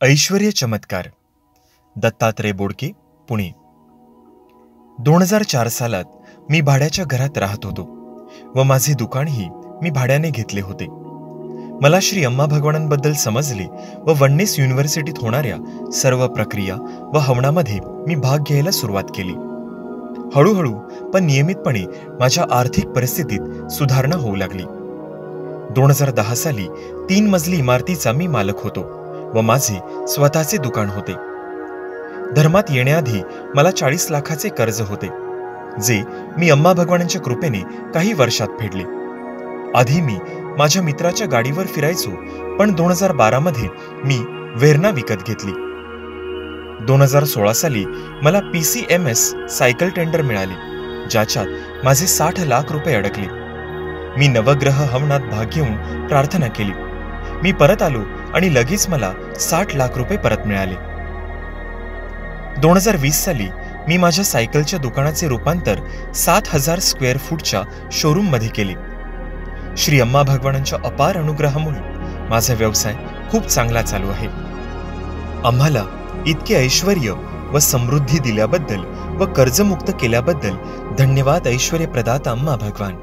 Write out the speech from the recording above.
ऐश्वर्य चमत्कार. दत्तात्रय बोडके, पुणे. 2004 सालात मी भाड्याच्या घरात राहत होतो व माझे दुकानही मी भाड्याने घेतले होते. मला श्री अम्मा भगवानांबद्दल समजले व वन्नेस युनिव्हर्सिटीत होणाऱ्या सर्व प्रक्रिया व हवनामध्ये मी भाग घ्यायला सुरुवात केली. हळूहळू पण नियमितपणे माझ्या आर्थिक परिस्थितीत सुधारणा होऊ लागली. 2010 साली 3 मजली इमारतीचा मी मालक होतो व माझे स्वतःचे दुकान होते. धर्मात येण्याआधी मला 40 लाखाचे कर्ज होते, जे मी अम्मा भगवानांच्या कृपेने काही वर्षात फेडले. आधी मी माझ्या मित्राच्या गाडीवर फिरायचो, पण 2012 मध्ये मी वेर्ना विकत घेतली. 2016 साली मला PCMS सायकल टेंडर मिळाले, ज्याच्यात माझे 60 लाख रुपये अडकले. मी नवग्रह हवनात भाग घेऊन प्रार्थना केली. मी परत आलो आणि लगेच मला 60 लाख रुपये परत मिळाले. 2020 साली मी माझ्या सायकलच्या दुकानाचे रूपांतर 7000 स्क्वेअर फूटच्या शोरूममध्ये केले. श्री अम्मा भगवानांच्या अपार अनुग्रहामुळे माझा व्यवसाय खूप चांगला चालू आहे. आम्हाला इतके ऐश्वर्य व समृद्धी दिल्याबद्दल व कर्जमुक्त केल्याबद्दल धन्यवाद ऐश्वर्य प्रदाता अम्मा भगवान.